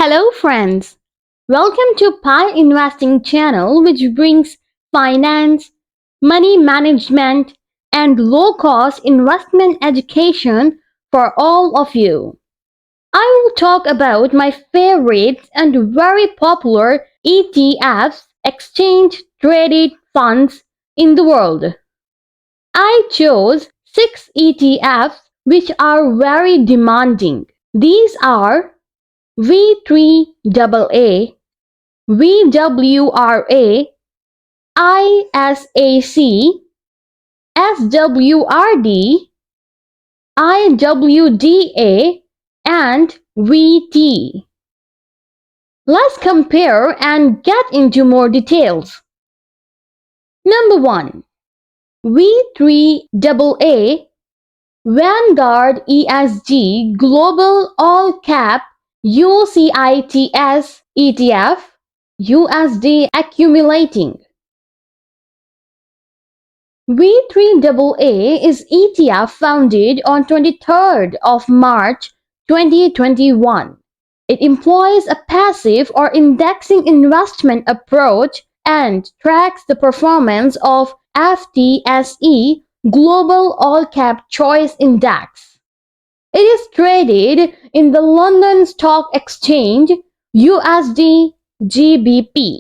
Hello friends, welcome to Pileinvesting channel which brings finance, money management and low-cost investment education for all of you. I will talk about my favorites and very popular ETFs, exchange-traded funds in the world. I chose 6 ETFs which are very demanding. These are V3aa VWRA ISAC, SWRD IWDA and VT. Let's compare and get into more details. Number 1. V3aa Vanguard ESG Global All Cap UCITS ETF USD Accumulating. V3aa is ETF founded on 23rd of March 2021. It employs a passive or indexing investment approach and tracks the performance of FTSE Global All Cap Choice Index. It is traded in the London Stock Exchange USD GBP.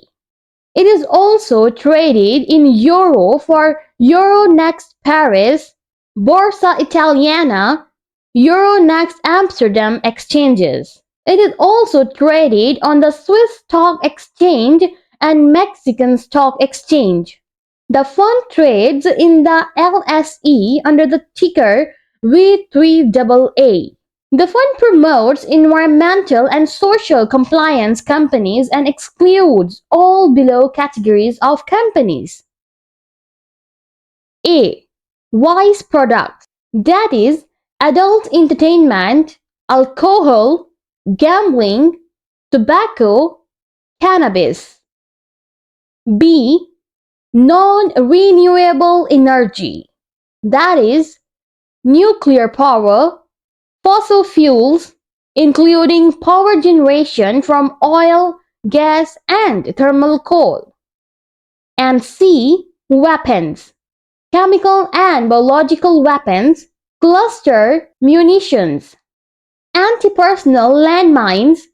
It is also traded in Euro for Euronext Paris, Borsa Italiana, Euronext Amsterdam exchanges. It is also traded on the Swiss Stock Exchange and Mexican Stock Exchange. The fund trades in the LSE under the ticker V3aa. The fund promotes environmental and social compliance companies and excludes all below categories of companies. A. Vice products, that is, adult entertainment, alcohol, gambling, tobacco, cannabis. B. Non-renewable energy, that is, nuclear power, fossil fuels, including power generation from oil, gas, and thermal coal. And C. Weapons, chemical and biological weapons, cluster munitions, anti-personnel landmines,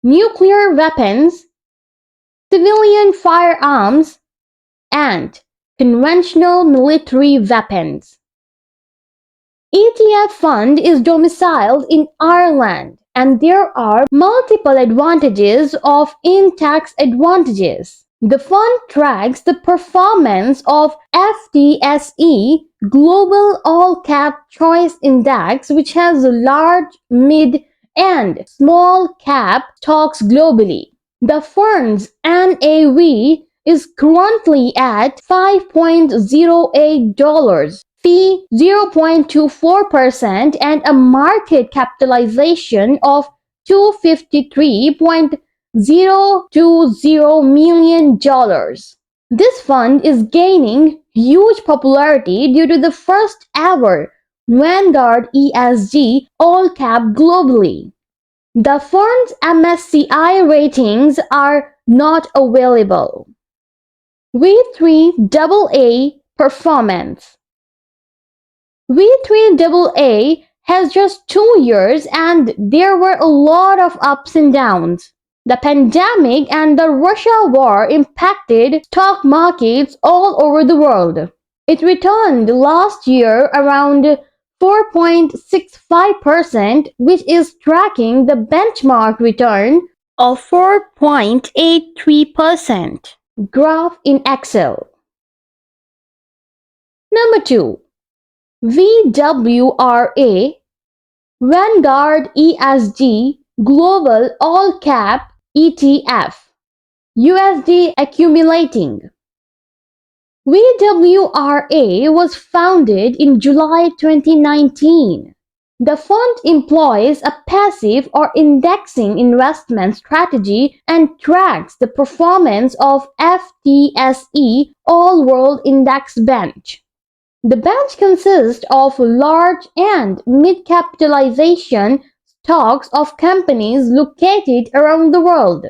nuclear weapons, civilian firearms, and conventional military weapons. ETF fund is domiciled in Ireland and there are multiple advantages of in-tax advantages. The fund tracks the performance of FTSE Global All Cap Choice Index, which has large, mid, and small cap stocks globally. The fund's NAV is currently at $5.08, fee 0.24% and a market capitalization of $253.020 million. This fund is gaining huge popularity due to the first ever Vanguard ESG All Cap globally. The fund's MSCI ratings are not available. V3aa Performance. V3aa has just 2 years and there were a lot of ups and downs. The pandemic and the Russia war impacted stock markets all over the world. It returned last year around 4.65%, which is tracking the benchmark return of 4.83%. Graph in Excel. Number 2. VWRA Vanguard ESG Global All Cap ETF USD Accumulating. VWRA was founded in July 2019. The fund employs a passive or indexing investment strategy and tracks the performance of FTSE All World Index Bench. The bench consists of large and mid-capitalization stocks of companies located around the world.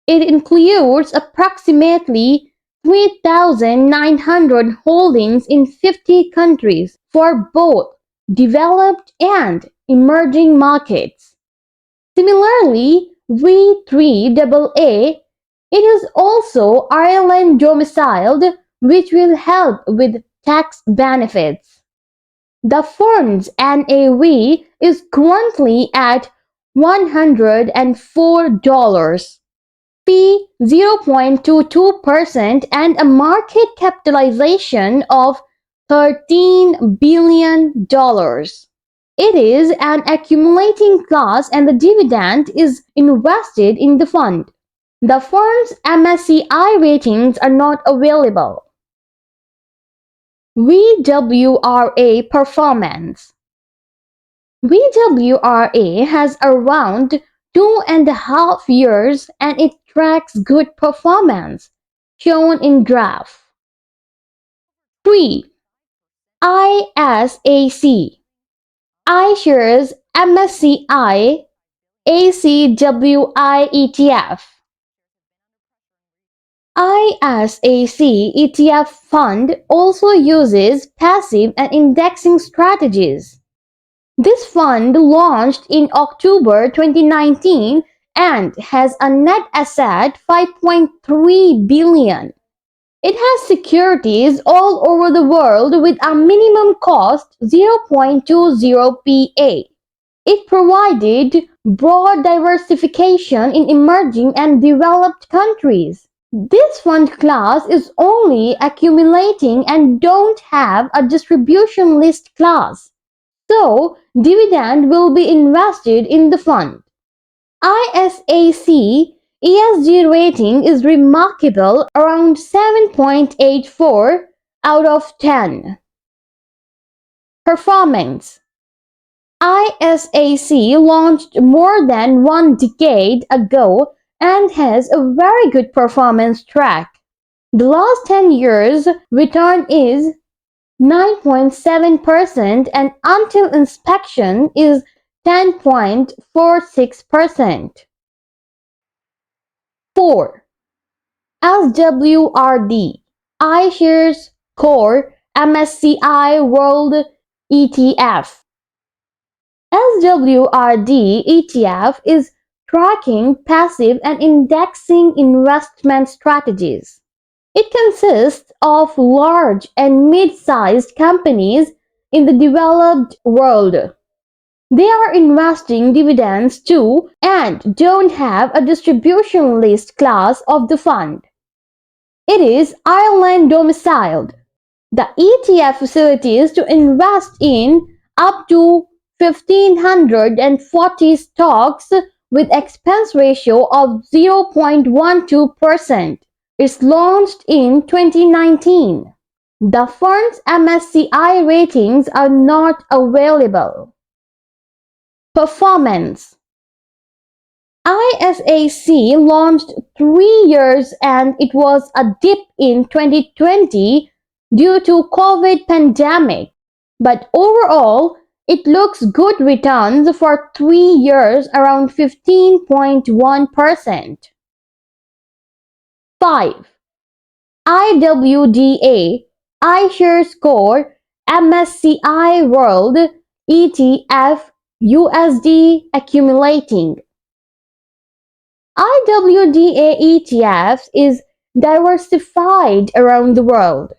It includes approximately 3,900 holdings in 50 countries for both developed and emerging markets. Similarly, V3aa, it is also Ireland domiciled, which will help with tax benefits. The fund's NAV is currently at $104, P 0.22% and a market capitalization of $13 billion. It is an accumulating class and the dividend is invested in the fund. The fund's MSCI ratings are not available. VWRA performance. VWRA has around 2.5 years and it tracks good performance, shown in graph. 3. ISAC. iShares MSCI ACWI ETF. ISAC ETF fund also uses passive and indexing strategies. This fund launched in October 2019 and has a net asset 5.3 billion. It has securities all over the world with a minimum cost 0.20 PA. It provided broad diversification in emerging and developed countries. This fund class is only accumulating and don't have a distribution list class. So, dividend will be invested in the fund. ISAC ESG rating is remarkable, around 7.84 out of 10. Performance. ISAC launched more than 1 decade ago and has a very good performance track. The last 10 years return is 9.7% and until inspection is 10.46%. 4. SWRD iShares Core MSCI World ETF. SWRD ETF is tracking passive and indexing investment strategies. It consists of large and mid-sized companies in the developed world. They are investing dividends too and don't have a distribution list class of the fund. It is Ireland domiciled. The ETF facilities to invest in up to 1,540 stocks with expense ratio of 0.12%. It's launched in 2019. The fund's MSCI ratings are not available. Performance. ISAC launched 3 years and it was a dip in 2020 due to COVID pandemic. But overall, it looks good returns for 3 years around 15.1%. 5. IWDA iShares Core MSCI World ETF USD accumulating. IWDA ETFs is diversified around the world.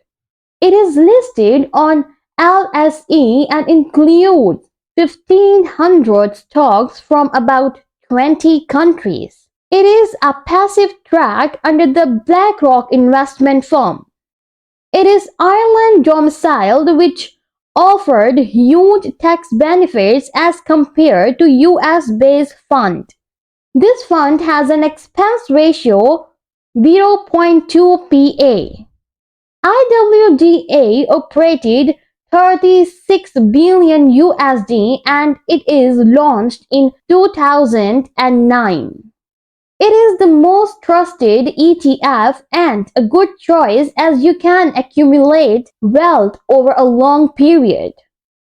It is listed on LSE and includes 1,500 stocks from about 20 countries. It is a passive track under the BlackRock investment firm. It is Ireland domiciled, which offered huge tax benefits as compared to US-based fund. This fund has an expense ratio 0.2 PA. IWDA operated 36 billion USD and it is launched in 2009. It is the most trusted ETF and a good choice as you can accumulate wealth over a long period.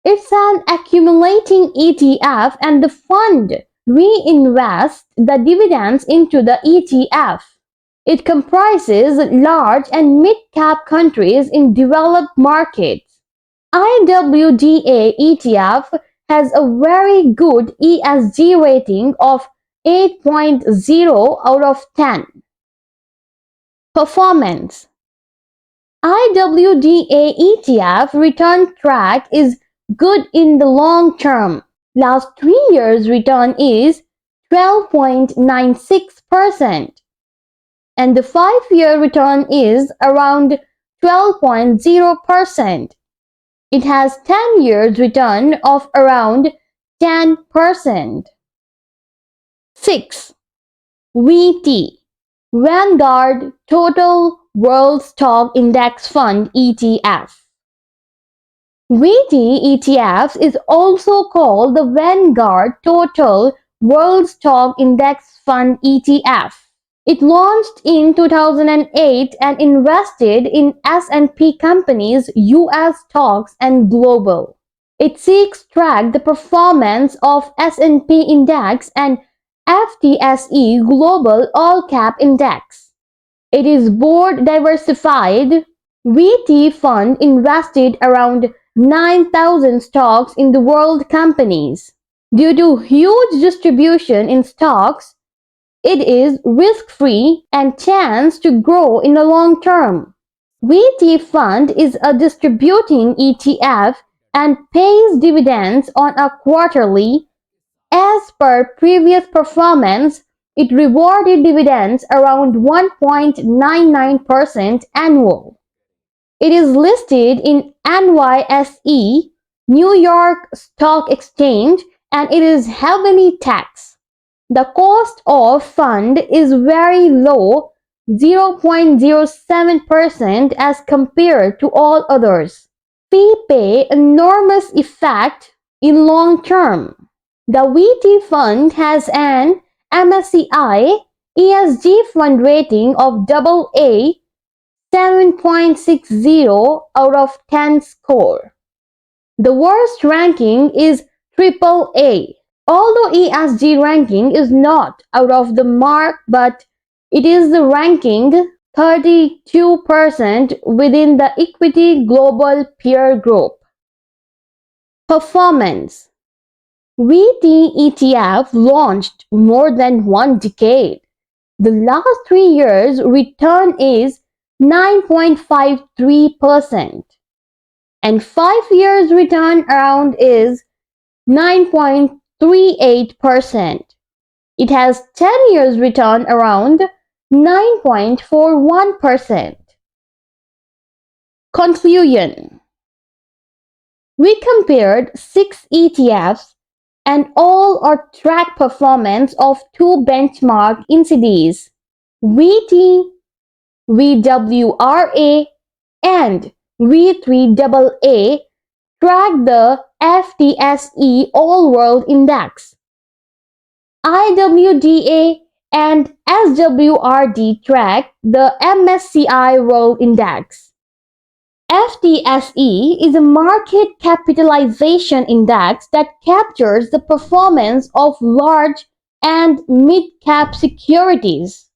It's an accumulating ETF and the fund reinvest the dividends into the ETF. It comprises large and mid-cap countries in developed markets. IWDA ETF has a very good ESG rating of 8.0 out of 10. Performance. IWDA ETF return track is good in the long term. Last 3 years return is 12.96% and the 5-year return is around 12.0%. It has 10 years return of around 10%. 6. VT Vanguard Total World Stock Index Fund ETF. VT ETF is also called the Vanguard Total World Stock Index Fund ETF. It launched in 2008 and invested in S&P companies, US stocks, and global. It seeks track the performance of S&P Index and FTSE Global All Cap Index. It is board diversified. VT fund invested around 9,000 stocks in the world companies. Due to huge distribution in stocks, it is risk-free and chance to grow in the long term. VT fund is a distributing ETF and pays dividends on a quarterly. As per previous performance, it rewarded dividends around 1.99% annual. It is listed in NYSE, New York Stock Exchange, and it is heavily taxed. The cost of fund is very low, 0.07% as compared to all others. Fee pay enormous effect in long term. The VT fund has an MSCI ESG fund rating of AA, 7.60 out of 10 score. The worst ranking is AAA. Although ESG ranking is not out of the mark, but it is the ranking 32% within the equity global peer group. Performance. VT ETF launched more than 1 decade. The last 3 years return is 9.53% and 5 years return around is 9.38%. It has 10 years return around 9.41%. Conclusion. We compared 6 ETFs and all are track performance of 2 benchmark indices, VT, VWRA, and V3aa track the FTSE All World Index. IWDA and SWRD track the MSCI World Index. FTSE is a market capitalization index that captures the performance of large and mid-cap securities.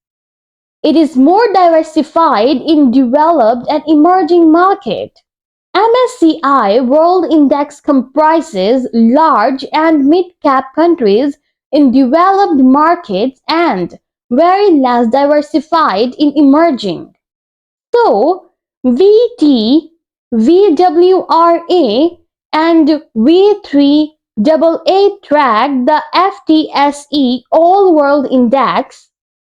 It is more diversified in developed and emerging markets. MSCI World Index comprises large and mid-cap countries in developed markets and very less diversified in emerging. So, VT, VWRA, and V3aa track the FTSE All World Index.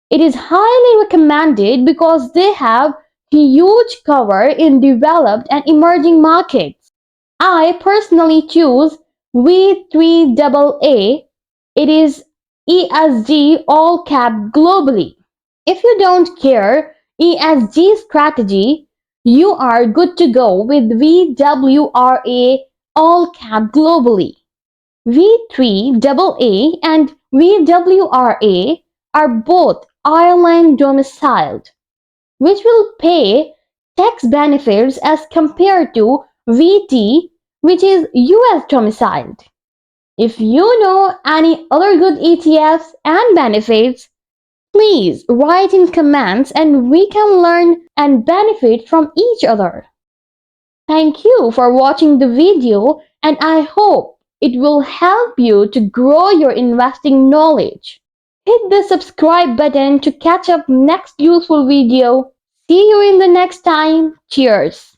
It is highly recommended because they have huge cover in developed and emerging markets. I personally choose V3aa. It is ESG all cap globally. If you don't care ESG strategy, you are good to go with VWRA all cap globally. V3aa and VWRA are both Ireland domiciled, which will pay tax benefits as compared to VT, which is US domiciled. If you know any other good ETFs and benefits, please write in comments and we can learn and benefit from each other. Thank you for watching the video and I hope it will help you to grow your investing knowledge. Hit the subscribe button to catch up next useful video. See you in the next time. Cheers.